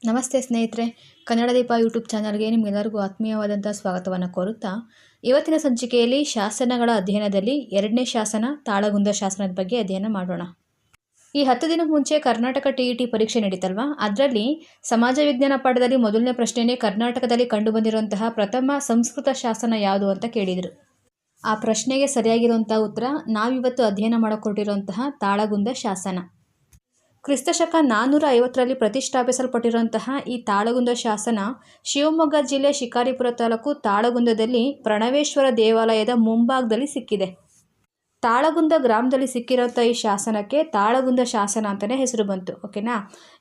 ನಮಸ್ತೆ ಸ್ನೇಹಿತರೆ, ಕನ್ನಡ ದೀಪ ಯೂಟ್ಯೂಬ್ ಚಾನಲ್ಗೆ ನಿಮಗೆಲ್ಲರಿಗೂ ಆತ್ಮೀಯವಾದಂಥ ಸ್ವಾಗತವನ್ನು ಕೋರುತ್ತಾ, ಇವತ್ತಿನ ಸಂಚಿಕೆಯಲ್ಲಿ ಶಾಸನಗಳ ಅಧ್ಯಯನದಲ್ಲಿ ಎರಡನೇ ಶಾಸನ ತಾಳಗುಂದ ಶಾಸನದ ಬಗ್ಗೆ ಅಧ್ಯಯನ ಮಾಡೋಣ. ಈ 10 ದಿನ ಮುಂಚೆ ಕರ್ನಾಟಕ TET ಪರೀಕ್ಷೆ ನಡೀತಲ್ವಾ, ಅದರಲ್ಲಿ ಸಮಾಜ ವಿಜ್ಞಾನ ಪಾಠದಲ್ಲಿ ಮೊದಲನೇ ಪ್ರಶ್ನೆಯೇ ಕರ್ನಾಟಕದಲ್ಲಿ ಕಂಡುಬಂದಿರುವಂತಹ ಪ್ರಥಮ ಸಂಸ್ಕೃತ ಶಾಸನ ಯಾವುದು ಅಂತ ಕೇಳಿದರು. ಆ ಪ್ರಶ್ನೆಗೆ ಸರಿಯಾಗಿರುವಂಥ ಉತ್ತರ ನಾವಿವತ್ತು ಅಧ್ಯಯನ ಮಾಡಿಕೊಟ್ಟಿರುವಂತಹ ತಾಳಗುಂದ ಶಾಸನ. ಕ್ರಿಸ್ತಶಕ 450ರಲ್ಲಿ ಪ್ರತಿಷ್ಠಾಪಿಸಲ್ಪಟ್ಟಿರುವಂತಹ ಈ ತಾಳಗುಂದ ಶಾಸನ ಶಿವಮೊಗ್ಗ ಜಿಲ್ಲೆ ಶಿಕಾರಿಪುರ ತಾಲೂಕು ತಾಳಗುಂದದಲ್ಲಿ ಪ್ರಣವೇಶ್ವರ ದೇವಾಲಯದ ಮುಂಭಾಗದಲ್ಲಿ ಸಿಕ್ಕಿದೆ. ತಾಳಗುಂದ ಗ್ರಾಮದಲ್ಲಿ ಸಿಕ್ಕಿರೋಂಥ ಈ ಶಾಸನಕ್ಕೆ ತಾಳಗುಂದ ಶಾಸನ ಅಂತಲೇ ಹೆಸರು ಬಂತು. ಓಕೆನಾ.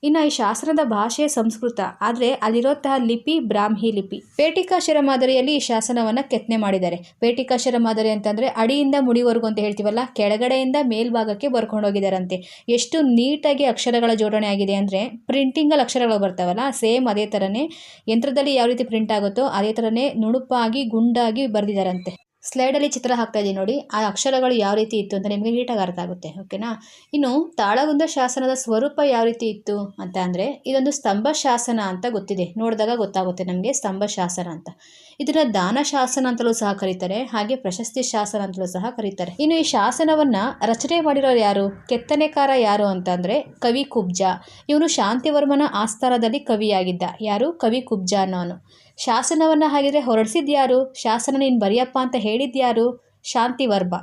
ಇನ್ನು ಈ ಶಾಸನದ ಭಾಷೆ ಸಂಸ್ಕೃತ, ಆದರೆ ಅಲ್ಲಿರೋಂತಹ ಲಿಪಿ ಬ್ರಾಹ್ಮಿ ಲಿಪಿ. ಪೇಟಿಕಾಶಿರ ಮಾದರಿಯಲ್ಲಿ ಈ ಶಾಸನವನ್ನು ಕೆತ್ತನೆ ಮಾಡಿದ್ದಾರೆ. ಪೇಟಿಕಾಶಿರ ಮಾದರಿ ಅಂತಂದರೆ ಅಡಿಯಿಂದ ಮುಡಿವರೆಗೂ ಅಂತ ಹೇಳ್ತೀವಲ್ಲ, ಕೆಳಗಡೆಯಿಂದ ಮೇಲ್ಭಾಗಕ್ಕೆ ಬರ್ಕೊಂಡು ಹೋಗಿದ್ದಾರಂತೆ. ಎಷ್ಟು ನೀಟಾಗಿ ಅಕ್ಷರಗಳ ಜೋಡಣೆ ಆಗಿದೆ ಅಂದರೆ, ಪ್ರಿಂಟಿಂಗಲ್ಲಿ ಅಕ್ಷರಗಳು ಬರ್ತಾವಲ್ಲ, ಸೇಮ್ ಅದೇ ಥರನೇ ಯಂತ್ರದಲ್ಲಿ ಯಾವ ರೀತಿ ಪ್ರಿಂಟ್ ಆಗುತ್ತೋ ಅದೇ ಥರನೇ ನುಣುಪಾಗಿ ಗುಂಡಾಗಿ ಬರೆದಿದ್ದಾರಂತೆ. ಸ್ಲೈಡಲ್ಲಿ ಚಿತ್ರ ಹಾಕ್ತಾ ಇದ್ದೀನಿ ನೋಡಿ, ಆ ಅಕ್ಷರಗಳು ಯಾವ ರೀತಿ ಇತ್ತು ಅಂತ ನಿಮಗೆ ನೀಟಾಗಿ ಅರ್ಥ ಆಗುತ್ತೆ. ಓಕೆನಾ. ಇನ್ನು ತಾಳಗುಂದ ಶಾಸನದ ಸ್ವರೂಪ ಯಾವ ರೀತಿ ಇತ್ತು ಅಂತ ಅಂದರೆ, ಇದೊಂದು ಸ್ತಂಭ ಶಾಸನ ಅಂತ ಗೊತ್ತಿದೆ. ನೋಡಿದಾಗ ಗೊತ್ತಾಗುತ್ತೆ ನಮಗೆ ಸ್ತಂಭ ಶಾಸನ ಅಂತ. ಇದನ್ನು ದಾನ ಶಾಸನ ಅಂತಲೂ ಸಹ ಕರೀತಾರೆ, ಹಾಗೆ ಪ್ರಶಸ್ತಿ ಶಾಸನ ಅಂತಲೂ ಸಹ ಕರೀತಾರೆ. ಇನ್ನು ಈ ಶಾಸನವನ್ನು ರಚನೆ ಮಾಡಿರೋರು ಯಾರು, ಕೆತ್ತನೆಕಾರ ಯಾರು ಅಂತಂದರೆ ಕವಿ ಕುಬ್ಜ. ಇವನು ಶಾಂತಿವರ್ಮನ ಆಸ್ಥಾನದಲ್ಲಿ ಕವಿಯಾಗಿದ್ದ. ಯಾರು? ಕವಿ ಕುಬ್ಜ ಅನ್ನೋನು. ಶಾಸನವನ್ನು ಹಾಗಿದ್ರೆ ಹೊರಡಿಸಿದ್ಯಾರು, ಶಾಸನ ನೀನು ಬರೆಯಪ್ಪ ಅಂತ ಹೇಳಿದ್ಯಾರು? ಶಾಂತಿವರ್ಮ.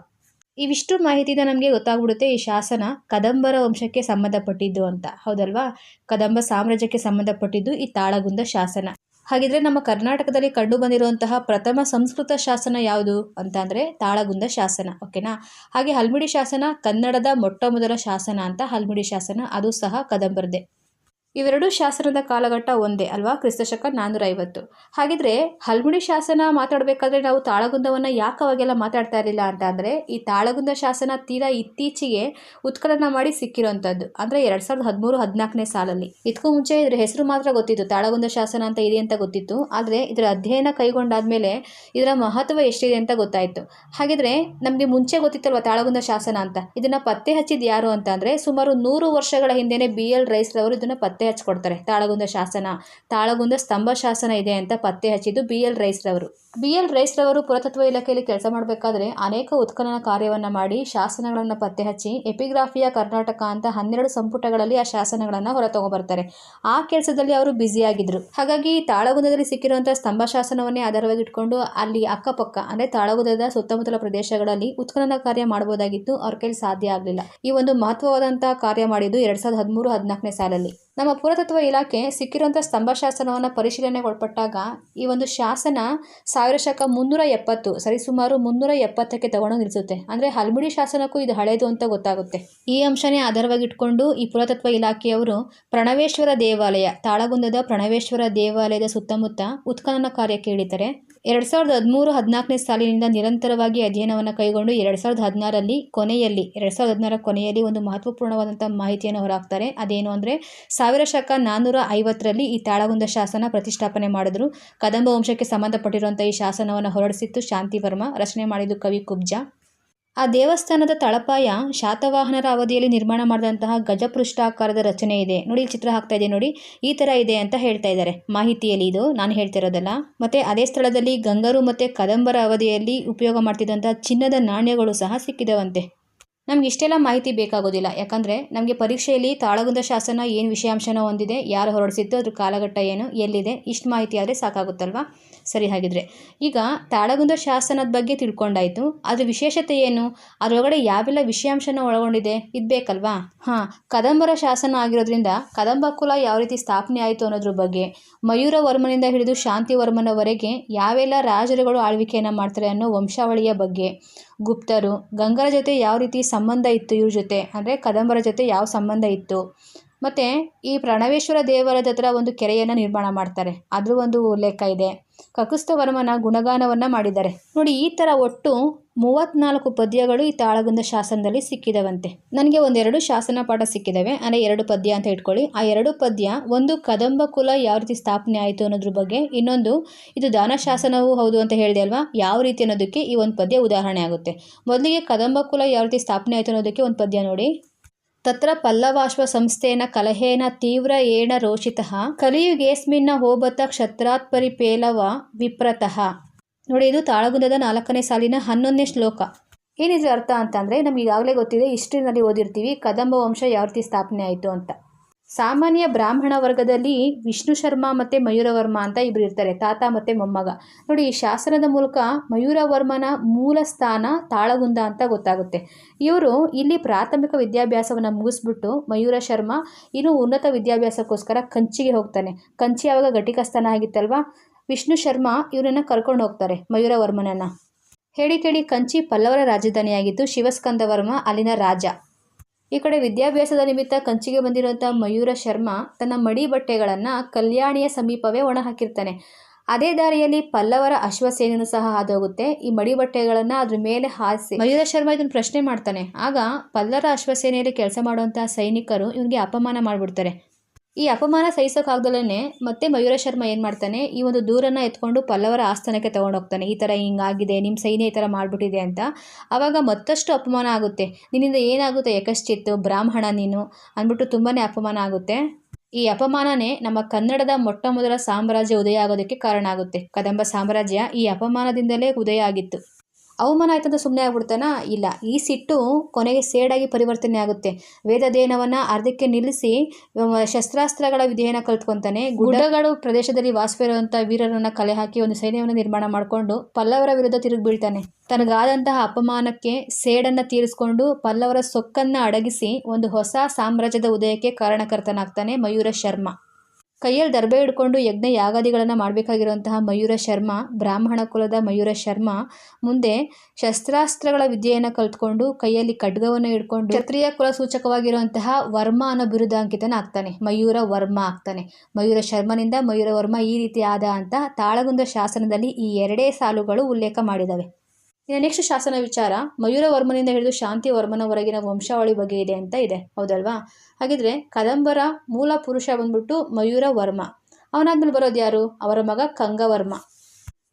ಇವಿಷ್ಟು ಮಾಹಿತಿಯಿಂದ ನಮಗೆ ಗೊತ್ತಾಗ್ಬಿಡುತ್ತೆ ಈ ಶಾಸನ ಕದಂಬರ ವಂಶಕ್ಕೆ ಸಂಬಂಧಪಟ್ಟಿದ್ದು ಅಂತ. ಹೌದಲ್ವಾ? ಕದಂಬ ಸಾಮ್ರಾಜ್ಯಕ್ಕೆ ಸಂಬಂಧಪಟ್ಟಿದ್ದು ಈ ತಾಳಗುಂದ ಶಾಸನ. ಹಾಗಿದ್ರೆ ನಮ್ಮ ಕರ್ನಾಟಕದಲ್ಲಿ ಕಂಡು ಬಂದಿರುವಂತಹ ಪ್ರಥಮ ಸಂಸ್ಕೃತ ಶಾಸನ ಯಾವುದು ಅಂತ ಅಂದರೆ ತಾಳಗುಂದ ಶಾಸನ. ಓಕೆನಾ. ಹಾಗೆ ಹಲ್ಮಿಡಿ ಶಾಸನ ಕನ್ನಡದ ಮೊಟ್ಟ ಮೊದಲ ಶಾಸನ ಅಂತ ಹಲ್ಮಿಡಿ ಶಾಸನ, ಅದು ಸಹ ಕದಂಬರದೇ. ಇವೆರಡು ಶಾಸನದ ಕಾಲಘಟ್ಟ ಒಂದೇ ಅಲ್ವಾ, ಕ್ರಿಸ್ತಶಕ 450. ಹಾಗಿದ್ರೆ ಹಲ್ಮಿಡಿ ಶಾಸನ ಮಾತಾಡಬೇಕಾದ್ರೆ ನಾವು ತಾಳಗುಂದವನ್ನು ಯಾಕೆ ಅವಾಗೆಲ್ಲ ಮಾತಾಡ್ತಾ ಇರಲಿಲ್ಲ ಅಂತ ಅಂದರೆ, ಈ ತಾಳಗುಂದ ಶಾಸನ ತೀರಾ ಇತ್ತೀಚೆಗೆ ಉತ್ಖನನ ಮಾಡಿ ಸಿಕ್ಕಿರೋಂಥದ್ದು, ಅಂದರೆ 2013-14ನೇ ಸಾಲಲ್ಲಿ. ಇದಕ್ಕೂ ಮುಂಚೆ ಇದರ ಹೆಸರು ಮಾತ್ರ ಗೊತ್ತಿತ್ತು, ತಾಳಗುಂದ ಶಾಸನ ಅಂತ ಇದೆ ಅಂತ ಗೊತ್ತಿತ್ತು. ಆದರೆ ಇದರ ಅಧ್ಯಯನ ಕೈಗೊಂಡಾದ್ಮೇಲೆ ಇದರ ಮಹತ್ವ ಎಷ್ಟಿದೆ ಅಂತ ಗೊತ್ತಾಯಿತು. ಹಾಗಿದ್ರೆ ನಮಗೆ ಮುಂಚೆ ಗೊತ್ತಿತ್ತಲ್ವ ತಾಳಗುಂದ ಶಾಸನ ಅಂತ, ಇದನ್ನು ಪತ್ತೆ ಹಚ್ಚಿದ್ದು ಯಾರು ಅಂತ ಅಂದರೆ, ಸುಮಾರು 100 ವರ್ಷಗಳ ಹಿಂದೆನೇ BL ರೈಸ್ ರವರು ಇದನ್ನು ಪತ್ತೆ ಹಚ್ಕೊಡ್ತಾರೆ. ತಾಳಗುಂದ ಶಾಸನ, ತಾಳಗುಂದ ಸ್ತಂಭ ಶಾಸನ ಇದೆ ಅಂತ ಪತ್ತೆ ಹಚ್ಚಿದ್ದು BL ರೈಸ್ ರವರು. BL ರೈಸ್ ರವರು ಪುರಾತತ್ವ ಇಲಾಖೆಯಲ್ಲಿ ಕೆಲಸ ಮಾಡಬೇಕಾದ್ರೆ ಅನೇಕ ಉತ್ಖನನ ಕಾರ್ಯವನ್ನು ಮಾಡಿ ಶಾಸನಗಳನ್ನು ಪತ್ತೆ ಹಚ್ಚಿ ಎಪಿಗ್ರಾಫಿಯ ಕರ್ನಾಟಕ ಅಂತ 12 ಸಂಪುಟಗಳಲ್ಲಿ ಆ ಶಾಸನಗಳನ್ನು ಹೊರ ತಗೊಂಡ್ಬರ್ತಾರೆ. ಆ ಕೆಲಸದಲ್ಲಿ ಅವರು ಬ್ಯುಸಿಯಾಗಿದ್ದರು. ಹಾಗಾಗಿ ತಾಳಗುಂದದಲ್ಲಿ ಸಿಕ್ಕಿರುವಂತಹ ಸ್ತಂಭ ಶಾಸನವನ್ನೇ ಆಧಾರವಾಗಿ ಇಟ್ಕೊಂಡು ಅಲ್ಲಿ ಅಕ್ಕಪಕ್ಕ ಅಂದರೆ ತಾಳಗುಂದದ ಸುತ್ತಮುತ್ತಲ ಪ್ರದೇಶಗಳಲ್ಲಿ ಉತ್ಖನನ ಕಾರ್ಯ ಮಾಡಬಹುದಾಗಿತ್ತು. ಅವ್ರ ಕೈಲಿ ಸಾಧ್ಯ ಆಗಲಿಲ್ಲ. ಈ ಒಂದು ಮಹತ್ವವಾದಂತಹ ಕಾರ್ಯ ಮಾಡಿದ್ದು 2013-14ನೇ ಸಾಲಲ್ಲಿ. ನಮ್ಮ ಪುರಾತತ್ವ ಇಲಾಖೆ ಸಿಕ್ಕಿರುವಂಥ ಸ್ತಂಭ ಶಾಸನವನ್ನು ಪರಿಶೀಲನೆಗೆ ಒಳಪಟ್ಟಾಗ ಈ ಒಂದು ಶಾಸನ 1000 ಶಕ 370 ಸರಿಸುಮಾರು 370ಕ್ಕೆ ತಗೊಂಡು ನಿಲ್ಲಿಸುತ್ತೆ. ಅಂದರೆ ಹಲ್ಮಿಡಿ ಶಾಸನಕ್ಕೂ ಇದು ಹಳೇದು ಅಂತ ಗೊತ್ತಾಗುತ್ತೆ. ಈ ಅಂಶನೇ ಆಧಾರವಾಗಿ ಇಟ್ಕೊಂಡು ಈ ಪುರಾತತ್ವ ಇಲಾಖೆಯವರು ಪ್ರಣವೇಶ್ವರ ದೇವಾಲಯ, ತಾಳಗುಂದದ ಪ್ರಣವೇಶ್ವರ ದೇವಾಲಯದ ಸುತ್ತಮುತ್ತ ಉತ್ಖನನ ಕಾರ್ಯಕ್ಕೆ ಇಳಿತಾರೆ. 2013-14ನೇ ಸಾಲಿನಿಂದ ನಿರಂತರವಾಗಿ ಅಧ್ಯಯನವನ್ನು ಕೈಗೊಂಡು 2016ರಲ್ಲಿ ಕೊನೆಯಲ್ಲಿ ಒಂದು ಮಹತ್ವಪೂರ್ಣವಾದಂಥ ಮಾಹಿತಿಯನ್ನು ಹೊರಹಾಕ್ತಾರೆ. ಅದೇನು ಅಂದರೆ 1000 ಶಕ 450ರಲ್ಲಿ ಈ ತಾಳಗುಂದ ಶಾಸನ ಪ್ರತಿಷ್ಠಾಪನೆ ಮಾಡಿದ್ರು. ಕದಂಬ ವಂಶಕ್ಕೆ ಸಂಬಂಧಪಟ್ಟಿರುವಂಥ ಈ ಶಾಸನವನ್ನು ಹೊರಡಿಸಿತ್ತು ಶಾಂತಿವರ್ಮ, ರಚನೆ ಮಾಡಿದ್ದು ಕವಿ ಕುಬ್ಜ. ಆ ದೇವಸ್ಥಾನದ ತಳಪಾಯ ಶಾತವಾಹನರ ಅವಧಿಯಲ್ಲಿ ನಿರ್ಮಾಣ ಮಾಡಿದಂತಹ ಗಜಪೃಷ್ಠಾಕಾರದ ರಚನೆ ಇದೆ ನೋಡಿ. ಚಿತ್ರ ಹಾಕ್ತಾ ಇದೆ ನೋಡಿ, ಈ ಥರ ಇದೆ ಅಂತ ಹೇಳ್ತಾ ಇದ್ದಾರೆ ಮಾಹಿತಿಯಲ್ಲಿ. ಇದು ನಾನು ಹೇಳ್ತಿರೋದಲ್ಲ. ಮತ್ತು ಅದೇ ಸ್ಥಳದಲ್ಲಿ ಗಂಗರು ಮತ್ತು ಕದಂಬರ ಅವಧಿಯಲ್ಲಿ ಉಪಯೋಗ ಮಾಡ್ತಿದ್ದಂಥ ಚಿನ್ನದ ನಾಣ್ಯಗಳು ಸಹ ಸಿಕ್ಕಿದವಂತೆ. ನಮ್ಗೆ ಇಷ್ಟೆಲ್ಲ ಮಾಹಿತಿ ಬೇಕಾಗೋದಿಲ್ಲ, ಯಾಕಂದರೆ ನಮಗೆ ಪರೀಕ್ಷೆಯಲ್ಲಿ ತಾಳಗುಂದ ಶಾಸನ ಏನು ವಿಷಯಾಂಶನ ಹೊಂದಿದೆ, ಯಾರು ಹೊರಡಿಸಿತ್ತು, ಅದ್ರ ಕಾಲಘಟ್ಟ ಏನು, ಎಲ್ಲಿದೆ, ಇಷ್ಟು ಮಾಹಿತಿ ಆದರೆ ಸಾಕಾಗುತ್ತಲ್ವಾ. ಸರಿ, ಹಾಗಿದ್ರೆ ಈಗ ತಾಳಗುಂದ ಶಾಸನದ ಬಗ್ಗೆ ತಿಳ್ಕೊಂಡಾಯಿತು. ಅದ್ರ ವಿಶೇಷತೆ ಏನು, ಅದರೊಳಗಡೆ ಯಾವೆಲ್ಲ ವಿಷಯಾಂಶನ ಒಳಗೊಂಡಿದೆ, ಇದು ಬೇಕಲ್ವಾ. ಕದಂಬರ ಶಾಸನ ಆಗಿರೋದ್ರಿಂದ ಕದಂಬ ಕುಲ ಯಾವ ರೀತಿ ಸ್ಥಾಪನೆ ಆಯಿತು ಅನ್ನೋದ್ರ ಬಗ್ಗೆ, ಮಯೂರವರ್ಮನಿಂದ ಹಿಡಿದು ಶಾಂತಿವರ್ಮನವರೆಗೆ ಯಾವೆಲ್ಲ ರಾಜರುಗಳು ಆಳ್ವಿಕೆಯನ್ನು ಮಾಡ್ತಾರೆ ಅನ್ನೋ ವಂಶಾವಳಿಯ ಬಗ್ಗೆ, ಗುಪ್ತರು, ಗಂಗರ ಜೊತೆ ಯಾವ ರೀತಿ ಸಂಬಂಧ ಇತ್ತು ಇವ್ರ ಜೊತೆ, ಅಂದರೆ ಕದಂಬರ ಜೊತೆ ಯಾವ ಸಂಬಂಧ ಇತ್ತು, ಮತ್ತು ಈ ಪ್ರಣವೇಶ್ವರ ದೇವಾಲಯದ ಹತ್ರ ಒಂದು ಕೆರೆಯನ್ನು ನಿರ್ಮಾಣ ಮಾಡ್ತಾರೆ, ಅದ್ರ ಒಂದು ಉಲ್ಲೇಖ ಇದೆ. ಕಕುಸ್ಥವರ್ಮನ ಗುಣಗಾನವನ್ನು ಮಾಡಿದ್ದಾರೆ ನೋಡಿ. ಈ ಥರ ಒಟ್ಟು 34 ಪದ್ಯಗಳು ಈ ತಾಳಗುಂದ ಶಾಸನದಲ್ಲಿ ಸಿಕ್ಕಿದವಂತೆ. ನನಗೆ 1-2 ಶಾಸನ ಪಾಠ ಸಿಕ್ಕಿದ್ದಾವೆ, ಅಂದರೆ 2 ಪದ್ಯ ಅಂತ ಇಟ್ಕೊಳ್ಳಿ. ಆ 2 ಪದ್ಯ, ಒಂದು ಕದಂಬ ಕುಲ ಯಾವ ರೀತಿ ಸ್ಥಾಪನೆ ಆಯಿತು ಅನ್ನೋದ್ರ ಬಗ್ಗೆ, ಇನ್ನೊಂದು ಇದು ದಾನ ಶಾಸನವೂ ಹೌದು ಅಂತ ಹೇಳಿದೆ ಅಲ್ವಾ, ಯಾವ ರೀತಿ ಅನ್ನೋದಕ್ಕೆ ಈ ಒಂದು ಪದ್ಯ ಉದಾಹರಣೆ ಆಗುತ್ತೆ. ಮೊದಲಿಗೆ ಕದಂಬ ಕುಲ ಯಾವ ರೀತಿ ಸ್ಥಾಪನೆ ಆಯಿತು ಅನ್ನೋದಕ್ಕೆ ಒಂದು ಪದ್ಯ ನೋಡಿ. ತತ್ರ ಪಲ್ಲವಾಶ್ವ ಸಂಸ್ಥೇನ ಕಲಹೇನ ತೀವ್ರ ಏಣ ರೋಷಿತಃ ಕಲಿಯುಗೇಸ್ಮಿನ್ನ ಹೋಬತ ಕ್ಷತ್ರಾತ್ ಪರಿಪೇಲವ ವಿಪ್ರತಃ. ನೋಡಿ, ಇದು ತಾಳಗುಂದದ 4ನೇ ಸಾಲಿನ 11ನೇ ಶ್ಲೋಕ. ಏನಿದ್ರ ಅರ್ಥ ಅಂತಂದರೆ, ನಮ್ಗೆ ಈಗಾಗಲೇ ಗೊತ್ತಿದೆ, ಹಿಸ್ಟ್ರಿನಲ್ಲಿ ಓದಿರ್ತೀವಿ ಕದಂಬ ವಂಶ ಯಾವ ರೀತಿ ಸ್ಥಾಪನೆ ಆಯಿತು ಅಂತ. ಸಾಮಾನ್ಯ ಬ್ರಾಹ್ಮಣ ವರ್ಗದಲ್ಲಿ ವಿಷ್ಣು ಶರ್ಮ ಮತ್ತು ಮಯೂರವರ್ಮ ಅಂತ ಇಬ್ಬರು ಇರ್ತಾರೆ, ತಾತ ಮತ್ತು ಮೊಮ್ಮಗ. ನೋಡಿ, ಈ ಶಾಸನದ ಮೂಲಕ ಮಯೂರವರ್ಮನ ಮೂಲ ಸ್ಥಾನ ತಾಳಗುಂದ ಅಂತ ಗೊತ್ತಾಗುತ್ತೆ. ಇವರು ಇಲ್ಲಿ ಪ್ರಾಥಮಿಕ ವಿದ್ಯಾಭ್ಯಾಸವನ್ನು ಮುಗಿಸ್ಬಿಟ್ಟು ಮಯೂರ ಶರ್ಮ ಇನ್ನು ಉನ್ನತ ವಿದ್ಯಾಭ್ಯಾಸಕ್ಕೋಸ್ಕರ ಕಂಚಿಗೆ ಹೋಗ್ತಾನೆ. ಕಂಚಿ ಆವಾಗ ಘಟಿಕಸ್ಥಾನ ಆಗಿತ್ತಲ್ವ. ವಿಷ್ಣು ಶರ್ಮ ಇವರನ್ನು ಕರ್ಕೊಂಡು ಹೋಗ್ತಾರೆ, ಮಯೂರವರ್ಮನನ್ನು. ಹೇಳಿ ಕೇಳಿ ಕಂಚಿ ಪಲ್ಲವರ ರಾಜಧಾನಿಯಾಗಿತ್ತು. ಶಿವಸ್ಕಂದವರ್ಮ ಅಲ್ಲಿನ ರಾಜ. ಈ ಕಡೆ ವಿದ್ಯಾಭ್ಯಾಸದ ನಿಮಿತ್ತ ಕಂಚಿಗೆ ಬಂದಿರುವಂಥ ಮಯೂರ ಶರ್ಮ ತನ್ನ ಮಡಿ ಬಟ್ಟೆಗಳನ್ನು ಕಲ್ಯಾಣಿಯ ಸಮೀಪವೇ ಒಣ ಹಾಕಿರ್ತಾನೆ. ಅದೇ ದಾರಿಯಲ್ಲಿ ಪಲ್ಲವರ ಅಶ್ವಸೇನೆಯೂ ಸಹ ಹಾದೋಗುತ್ತೆ. ಈ ಮಡಿ ಬಟ್ಟೆಗಳನ್ನು ಅದ್ರ ಮೇಲೆ ಹಾಸಿ ಮಯೂರ ಶರ್ಮ ಇದನ್ನು ಪ್ರಶ್ನೆ ಮಾಡ್ತಾನೆ. ಆಗ ಪಲ್ಲವರ ಅಶ್ವಸೇನೆಯಲ್ಲಿ ಕೆಲಸ ಮಾಡುವಂತಹ ಸೈನಿಕರು ಇವನಿಗೆ ಅಪಮಾನ ಮಾಡಿಬಿಡ್ತಾರೆ. ಈ ಅಪಮಾನ ಸಹಿಸೋಕ್ಕಾಗ್ದಲೇ ಮತ್ತೆ ಮಯೂರ ಶರ್ಮ ಏನು ಮಾಡ್ತಾನೆ, ಈ ಒಂದು ದೂರನ್ನು ಎತ್ಕೊಂಡು ಪಲ್ಲವರ ಆಸ್ಥಾನಕ್ಕೆ ತೊಗೊಂಡೋಗ್ತಾನೆ. ಈ ಥರ ಹಿಂಗಾಗಿದೆ, ನಿಮ್ಮ ಸೈನ್ಯ ಈ ಥರ ಮಾಡಿಬಿಟ್ಟಿದೆ ಅಂತ. ಆವಾಗ ಮತ್ತಷ್ಟು ಅಪಮಾನ ಆಗುತ್ತೆ. ನಿನ್ನಿಂದ ಏನಾಗುತ್ತೆ, ಯಕಶ್ಚಿತ್ತು ಬ್ರಾಹ್ಮಣ ನೀನು ಅಂದ್ಬಿಟ್ಟು ತುಂಬಾ ಅಪಮಾನ ಆಗುತ್ತೆ. ಈ ಅಪಮಾನನೇ ನಮ್ಮ ಕನ್ನಡದ ಮೊಟ್ಟ ಮೊದಲ ಸಾಮ್ರಾಜ್ಯ ಉದಯ ಆಗೋದಕ್ಕೆ ಕಾರಣ ಆಗುತ್ತೆ. ಕದಂಬ ಸಾಮ್ರಾಜ್ಯ ಈ ಅಪಮಾನದಿಂದಲೇ ಉದಯ ಆಗಿತ್ತು. ಅವಮಾನ ಆಯ್ತಂತ ಸುಮ್ಮನೆ ಆಗ್ಬಿಡ್ತಾನ? ಇಲ್ಲ, ಈ ಸಿಟ್ಟು ಕೊನೆಗೆ ಸೇಡಾಗಿ ಪರಿವರ್ತನೆ ಆಗುತ್ತೆ. ವೇದಾಧ್ಯಯನವನ್ನು ಅರ್ಧಕ್ಕೆ ನಿಲ್ಲಿಸಿ ಶಸ್ತ್ರಾಸ್ತ್ರಗಳ ವಿದ್ಯೆಯನ್ನು ಕಲ್ತ್ಕೊತಾನೆ. ಗುಡ್ಡಗಳು ಪ್ರದೇಶದಲ್ಲಿ ವಾಸವಿರುವಂಥ ವೀರರನ್ನು ಕಲೆ ಹಾಕಿ ಒಂದು ಸೈನ್ಯವನ್ನು ನಿರ್ಮಾಣ ಮಾಡಿಕೊಂಡು ಪಲ್ಲವರ ವಿರುದ್ಧ ತಿರುಗಿ ಬೀಳ್ತಾನೆ. ತನಗಾದಂತಹ ಅಪಮಾನಕ್ಕೆ ಸೇಡನ್ನು ತೀರಿಸಿಕೊಂಡು ಪಲ್ಲವರ ಸೊಕ್ಕನ್ನು ಅಡಗಿಸಿ ಒಂದು ಹೊಸ ಸಾಮ್ರಾಜ್ಯದ ಉದಯಕ್ಕೆ ಕಾರಣಕರ್ತನಾಗ್ತಾನೆ ಮಯೂರ ಶರ್ಮ. ಕೈಯಲ್ಲಿ ದರ್ಬೆ ಹಿಡ್ಕೊಂಡು ಯಜ್ಞ ಯಾಗಾದಿಗಳನ್ನು ಮಾಡಬೇಕಾಗಿರುವಂತಹ ಮಯೂರ ಶರ್ಮ, ಬ್ರಾಹ್ಮಣ ಕುಲದ ಮಯೂರ ಶರ್ಮ ಮುಂದೆ ಶಸ್ತ್ರಾಸ್ತ್ರಗಳ ವಿದ್ಯೆಯನ್ನು ಕಲ್ತ್ಕೊಂಡು ಕೈಯಲ್ಲಿ ಖಡ್ಗವನ್ನು ಹಿಡ್ಕೊಂಡು ಕ್ಷತ್ರಿಯ ಕುಲ ಸೂಚಕವಾಗಿರುವಂತಹ ವರ್ಮ ಅನ್ನೋ ಬಿರುದಾಂಕಿತನಾಗ್ತಾನೆ. ಮಯೂರ ವರ್ಮ ಆಗ್ತಾನೆ. ಮಯೂರ ಶರ್ಮನಿಂದ ಮಯೂರ ವರ್ಮ ಈ ರೀತಿ ಆದ ಅಂತ ತಾಳಗುಂದ ಶಾಸನದಲ್ಲಿ ಈ 2 ಸಾಲುಗಳು ಉಲ್ಲೇಖ ಮಾಡಿದ್ದಾವೆ. ಇನ್ನು ನೆಕ್ಸ್ಟ್ ಶಾಸನ ವಿಚಾರ ಮಯೂರವರ್ಮನಿಂದ ಹಿಡಿದು ಶಾಂತಿವರ್ಮನವರೆಗಿನ ವಂಶಾವಳಿ ಬಗ್ಗೆ ಇದೆ ಅಂತ ಇದೆ, ಹೌದಲ್ವಾ? ಹಾಗಿದ್ರೆ ಕದಂಬರ ಮೂಲ ಪುರುಷ ಬಂದ್ಬಿಟ್ಟು ಮಯೂರ ವರ್ಮ. ಅವನಾದ್ಮೇಲೆ ಬರೋದು ಯಾರು? ಅವರ ಮಗ ಕಂಗವರ್ಮ.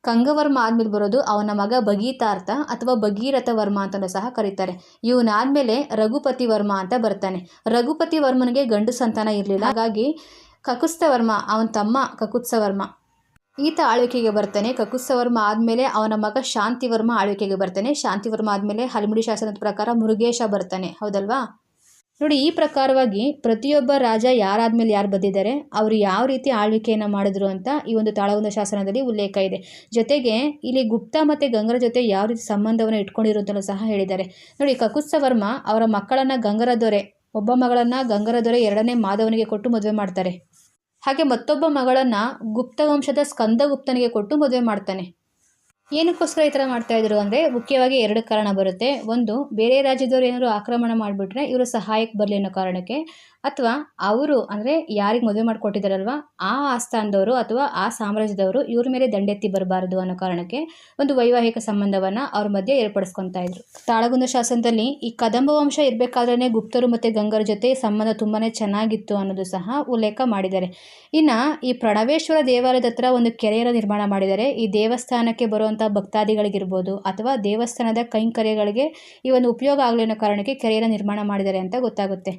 ಕಂಗವರ್ಮ ಆದ್ಮೇಲೆ ಬರೋದು ಅವನ ಮಗ ಭಗೀತಾರ್ಥ ಅಥವಾ ಭಗೀರಥ ವರ್ಮ ಅಂತಲೂ ಸಹ ಕರೀತಾರೆ. ಇವನಾದ್ಮೇಲೆ ರಘುಪತಿ ವರ್ಮ ಅಂತ ಬರ್ತಾನೆ. ರಘುಪತಿ ವರ್ಮನಿಗೆ ಗಂಡು ಸಂತಾನ ಇರಲಿಲ್ಲ, ಹಾಗಾಗಿ ಕಕುತ್ಸ್ಥವರ್ಮ ಅವನ ತಮ್ಮ ಕಕುತ್ಸ್ಥವರ್ಮ ಈತ ಆಳ್ವಿಕೆಗೆ ಬರ್ತಾನೆ. ಕಕುತ್ಸ್ಥವರ್ಮ ಆದಮೇಲೆ ಅವನ ಮಗ ಶಾಂತಿವರ್ಮ ಆಳ್ವಿಕೆಗೆ ಬರ್ತಾನೆ. ಶಾಂತಿವರ್ಮ ಆದಮೇಲೆ ಹಲ್ಮಿಡಿ ಶಾಸನದ ಪ್ರಕಾರ ಮುರುಗೇಶ ಬರ್ತಾನೆ, ಹೌದಲ್ವಾ? ನೋಡಿ, ಈ ಪ್ರಕಾರವಾಗಿ ಪ್ರತಿಯೊಬ್ಬ ರಾಜ ಯಾರಾದ್ಮೇಲೆ ಯಾರು ಬಂದಿದ್ದಾರೆ, ಅವರು ಯಾವ ರೀತಿ ಆಳ್ವಿಕೆಯನ್ನು ಮಾಡಿದ್ರು ಅಂತ ಈ ಒಂದು ತಾಳಗುಂದ ಶಾಸನದಲ್ಲಿ ಉಲ್ಲೇಖ ಇದೆ. ಜೊತೆಗೆ ಇಲ್ಲಿ ಗುಪ್ತ ಮತ್ತು ಗಂಗರ ಜೊತೆ ಯಾವ ರೀತಿ ಸಂಬಂಧವನ್ನು ಇಟ್ಕೊಂಡಿರು ಅಂತಲೂ ಸಹ ಹೇಳಿದ್ದಾರೆ. ನೋಡಿ, ಕಕುತ್ಸ್ಥವರ್ಮ ಅವರ ಮಕ್ಕಳನ್ನು ಗಂಗರ ದೊರೆ, ಒಬ್ಬ ಮಗಳನ್ನು ಗಂಗರ ದೊರೆ 2ನೇ ಮಾಧವನಿಗೆ ಕೊಟ್ಟು ಮದುವೆ ಮಾಡ್ತಾರೆ. ಹಾಗೆ ಮತ್ತೊಬ್ಬ ಮಗಳನ್ನು ಗುಪ್ತ ವಂಶದ ಸ್ಕಂದಗುಪ್ತನಿಗೆ ಕೊಟ್ಟು ಮದುವೆ ಮಾಡ್ತಾನೆ. ಏನಕ್ಕೋಸ್ಕರ ಈ ಥರ ಮಾಡ್ತಾಯಿದ್ರು ಅಂದರೆ ಮುಖ್ಯವಾಗಿ 2 ಕಾರಣ ಬರುತ್ತೆ. ಒಂದು, ಬೇರೆ ರಾಜ್ಯದವರು ಏನಾದ್ರು ಆಕ್ರಮಣ ಮಾಡಿಬಿಟ್ರೆ ಇವರು ಸಹಾಯಕ್ಕೆ ಬರಲಿ ಅನ್ನೋ ಕಾರಣಕ್ಕೆ, ಅಥವಾ ಅವರು ಅಂದರೆ ಯಾರಿಗೆ ಮದುವೆ ಮಾಡಿಕೊಟ್ಟಿದ್ದಾರಲ್ವ ಆ ಆಸ್ಥಾನದವರು ಅಥವಾ ಆ ಸಾಮ್ರಾಜ್ಯದವರು ಇವ್ರ ಮೇಲೆ ದಂಡೆತ್ತಿ ಬರಬಾರ್ದು ಅನ್ನೋ ಕಾರಣಕ್ಕೆ ಒಂದು ವೈವಾಹಿಕ ಸಂಬಂಧವನ್ನು ಅವ್ರ ಮಧ್ಯೆ ಏರ್ಪಡಿಸ್ಕೊತಾ ಇದ್ರು. ತಾಳಗುಂದ ಶಾಸನದಲ್ಲಿ ಈ ಕದಂಬ ವಂಶ ಇರಬೇಕಾದ್ರೇ ಗುಪ್ತರು ಮತ್ತು ಗಂಗರ ಜೊತೆ ಸಂಬಂಧ ತುಂಬಾ ಚೆನ್ನಾಗಿತ್ತು ಅನ್ನೋದು ಸಹ ಉಲ್ಲೇಖ ಮಾಡಿದ್ದಾರೆ. ಇನ್ನು ಈ ಪ್ರಣವೇಶ್ವರ ದೇವಾಲಯದ ಹತ್ರ ಒಂದು ಕೆರೆಯನ್ನು ನಿರ್ಮಾಣ ಮಾಡಿದ್ದಾರೆ. ಈ ದೇವಸ್ಥಾನಕ್ಕೆ ಬರುವಂಥ ಭಕ್ತಾದಿಗಳಿಗಿರ್ಬೋದು ಅಥವಾ ದೇವಸ್ಥಾನದ ಕೈಂಕರ್ಯಗಳಿಗೆ ಈ ಒಂದು ಉಪಯೋಗ ಆಗಲಿ ಅನ್ನೋ ಕಾರಣಕ್ಕೆ ಕೆರೆಯನ್ನು ನಿರ್ಮಾಣ ಮಾಡಿದ್ದಾರೆ ಅಂತ ಗೊತ್ತಾಗುತ್ತೆ.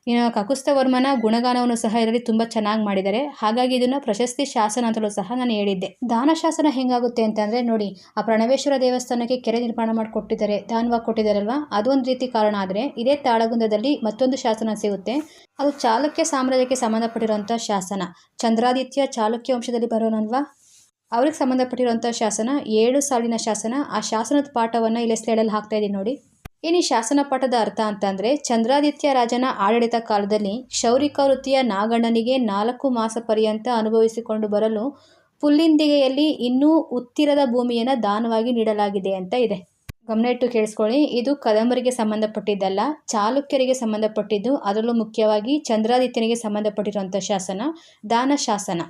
ಇನ್ನು ಕಕುತ್ಸ್ಥವರ್ಮನ ಗುಣಗಾನವನ್ನು ಸಹ ಇದರಲ್ಲಿ ತುಂಬ ಚೆನ್ನಾಗಿ ಮಾಡಿದ್ದಾರೆ. ಹಾಗಾಗಿ ಇದನ್ನು ಪ್ರಶಸ್ತಿ ಶಾಸನ ಅಂತಲೂ ಸಹ ನಾನು ಹೇಳಿದ್ದೆ. ದಾನ ಶಾಸನ ಹೆಂಗಾಗುತ್ತೆ ಅಂತಂದರೆ ನೋಡಿ, ಆ ಪ್ರಣವೇಶ್ವರ ದೇವಸ್ಥಾನಕ್ಕೆ ಕೆರೆ ನಿರ್ಮಾಣ ಮಾಡಿಕೊಟ್ಟಿದ್ದಾರೆ, ದಾನವಾಗಿ ಕೊಟ್ಟಿದ್ದಾರಲ್ವ, ಅದೊಂದು ರೀತಿ ಕಾರಣ. ಆದರೆ ಇದೇ ತಾಳಗುಂದದಲ್ಲಿ ಮತ್ತೊಂದು ಶಾಸನ ಸಿಗುತ್ತೆ. ಅದು ಚಾಲುಕ್ಯ ಸಾಮ್ರಾಜ್ಯಕ್ಕೆ ಸಂಬಂಧಪಟ್ಟಿರುವಂಥ ಶಾಸನ. ಚಂದ್ರಾದಿತ್ಯ ಚಾಲುಕ್ಯ ವಂಶದಲ್ಲಿ ಬರೋನಲ್ವಾ, ಅವ್ರಿಗೆ ಸಂಬಂಧಪಟ್ಟಿರುವಂಥ ಶಾಸನ 7 ಸಾಲಿನ ಶಾಸನ. ಆ ಶಾಸನದ ಪಾಠವನ್ನು ಇಲ್ಲಿ ಸ್ಲೈಡಲ್ಲಿ ಹಾಕ್ತಾ ಇದ್ದೀನಿ ನೋಡಿ. ಏನು ಈ ಶಾಸನ ಪಾಠದ ಅರ್ಥ ಅಂತಂದರೆ, ಚಂದ್ರಾದಿತ್ಯ ರಾಜನ ಆಡಳಿತ ಕಾಲದಲ್ಲಿ ಕ್ಷೌರಿಕ ವೃತ್ತಿಯ ನಾಗಣ್ಣನಿಗೆ 4 ಮಾಸ ಪರ್ಯಂತ ಅನುಭವಿಸಿಕೊಂಡು ಬರಲು ಪುಲ್ಲಿಂದಿಗೆಯಲ್ಲಿ ಇನ್ನೂ ಉತ್ತಿರದ ಭೂಮಿಯನ್ನು ದಾನವಾಗಿ ನೀಡಲಾಗಿದೆ ಅಂತ ಇದೆ. ಗಮನ ಇಟ್ಟು ಕೇಳಿಸ್ಕೊಳ್ಳಿ. ಇದು ಕದಂಬರಿಗೆ ಸಂಬಂಧಪಟ್ಟಿದ್ದಲ್ಲ, ಚಾಲುಕ್ಯರಿಗೆ ಸಂಬಂಧಪಟ್ಟಿದ್ದು. ಅದರಲ್ಲೂ ಮುಖ್ಯವಾಗಿ ಚಂದ್ರಾದಿತ್ಯನಿಗೆ ಸಂಬಂಧಪಟ್ಟಿರುವಂಥ ಶಾಸನ ದಾನ ಶಾಸನ.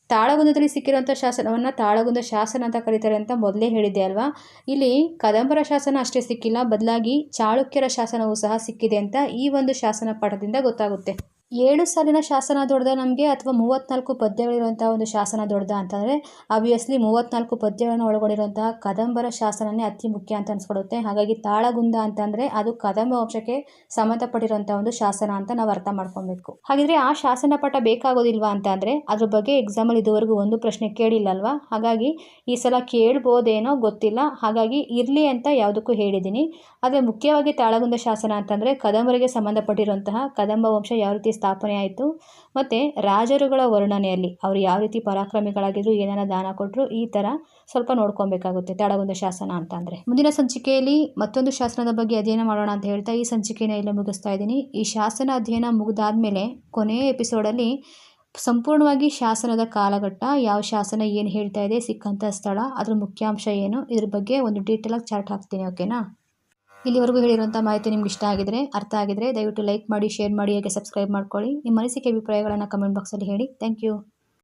ತಾಳಗುಂದದಲ್ಲಿ ಸಿಕ್ಕಿರುವಂಥ ಶಾಸನವನ್ನು ತಾಳಗುಂದ ಶಾಸನ ಅಂತ ಕರೀತಾರೆ ಅಂತ ಮೊದಲೇ ಹೇಳಿದ್ದೆ ಅಲ್ವಾ. ಇಲ್ಲಿ ಕದಂಬರ ಶಾಸನ ಅಷ್ಟೇ ಸಿಕ್ಕಿಲ್ಲ, ಬದಲಾಗಿ ಚಾಳುಕ್ಯರ ಶಾಸನವೂ ಸಹ ಸಿಕ್ಕಿದೆ ಅಂತ ಈ ಒಂದು ಶಾಸನ ಪಾಠದಿಂದ ಗೊತ್ತಾಗುತ್ತೆ. 7 ಸಾಲಿನ ಶಾಸನ ದೊಡ್ಡದ ನಮಗೆ ಅಥವಾ 34 ಪದ್ಯಗಳಿರುವಂಥ ಒಂದು ಶಾಸನ ದೊಡ್ಡದ ಅಂತಂದರೆ ಆಬ್ವಿಯಸ್ಲಿ 34 ಪದ್ಯಗಳನ್ನು ಒಳಗೊಂಡಿರುವಂತಹ ಕದಂಬರ ಶಾಸನನೇ ಅತಿ ಮುಖ್ಯ ಅಂತ ಅನ್ಸ್ಕೊಡುತ್ತೆ. ಹಾಗಾಗಿ ತಾಳಗುಂದ ಅಂತಂದರೆ ಅದು ಕದಂಬ ವಂಶಕ್ಕೆ ಸಂಬಂಧಪಟ್ಟಿರುವಂಥ ಒಂದು ಶಾಸನ ಅಂತ ನಾವು ಅರ್ಥ ಮಾಡ್ಕೊಬೇಕು. ಹಾಗಿದ್ರೆ ಆ ಶಾಸನ ಪಾಠ ಬೇಕಾಗೋದಿಲ್ವಾ ಅಂತ ಅಂದರೆ ಅದ್ರ ಬಗ್ಗೆ ಎಕ್ಸಾಮಲ್ಲಿ ಇದುವರೆಗೂ ಒಂದು ಪ್ರಶ್ನೆ ಕೇಳಿಲ್ಲ ಅಲ್ವಾ. ಹಾಗಾಗಿ ಈ ಸಲ ಕೇಳ್ಬೋದೇನೋ ಗೊತ್ತಿಲ್ಲ, ಹಾಗಾಗಿ ಇರಲಿ ಅಂತ ಯಾವುದಕ್ಕೂ ಹೇಳಿದ್ದೀನಿ. ಆದರೆ ಮುಖ್ಯವಾಗಿ ತಾಳಗುಂದ ಶಾಸನ ಅಂತಂದರೆ ಕದಂಬರಿಗೆ ಸಂಬಂಧಪಟ್ಟಿರುವಂತಹ ಕದಂಬ ವಂಶ ಯಾವ ರೀತಿ ಸ್ಥಾಪನೆ ಆಯಿತು ಮತ್ತು ರಾಜರುಗಳ ವರ್ಣನೆಯಲ್ಲಿ ಅವರು ಯಾವ ರೀತಿ ಪರಾಕ್ರಮಿಗಳಾಗಿದ್ರು, ಏನಾರ ದಾನ ಕೊಟ್ಟರು, ಈ ಥರ ಸ್ವಲ್ಪ ನೋಡ್ಕೊಬೇಕಾಗುತ್ತೆ ತಾಳಗುಂದ ಶಾಸನ ಅಂತಂದರೆ. ಮುಂದಿನ ಸಂಚಿಕೆಯಲ್ಲಿ ಮತ್ತೊಂದು ಶಾಸನದ ಬಗ್ಗೆ ಅಧ್ಯಯನ ಮಾಡೋಣ ಅಂತ ಹೇಳ್ತಾ ಈ ಸಂಚಿಕೆನ ಇಲ್ಲೇ ಮುಗಿಸ್ತಾ ಇದ್ದೀನಿ. ಈ ಶಾಸನ ಅಧ್ಯಯನ ಮುಗಿದಾದ್ಮೇಲೆ ಕೊನೆಯ ಎಪಿಸೋಡಲ್ಲಿ ಸಂಪೂರ್ಣವಾಗಿ ಶಾಸನದ ಕಾಲಘಟ್ಟ, ಯಾವ ಶಾಸನ ಏನು ಹೇಳ್ತಾ ಇದೆ, ಸಿಕ್ಕಂಥ ಸ್ಥಳ, ಅದರ ಮುಖ್ಯಾಂಶ ಏನು, ಇದ್ರ ಬಗ್ಗೆ ಒಂದು ಡೀಟೇಲಾಗಿ ಚಾರ್ಟ್ ಹಾಕ್ತೀನಿ. ಓಕೆನಾ? ಇಲ್ಲಿವರೆಗೂ ಹೇಳಿರುವಂಥ ಮಾಹಿತಿ ನಿಮ್ಗೆ ಇಷ್ಟ ಆಗಿದ್ರೆ, ಅರ್ಥ ಆಗಿದ್ರೆ ದಯವಿಟ್ಟು ಲೈಕ್ ಮಾಡಿ, ಶೇರ್ ಮಾಡಿ, ಹಾಗೆ ಸಬ್ಸ್ಕ್ರೈಬ್ ಮಾಡ್ಕೊಳ್ಳಿ. ನಿಮ್ಮ ಅನಿಸಿಕೆ ಅಭಿಪ್ರಾಯಗಳನ್ನು ಕಮೆಂಟ್ ಬಾಕ್ಸಲ್ಲಿ ಹೇಳಿ. Thank you.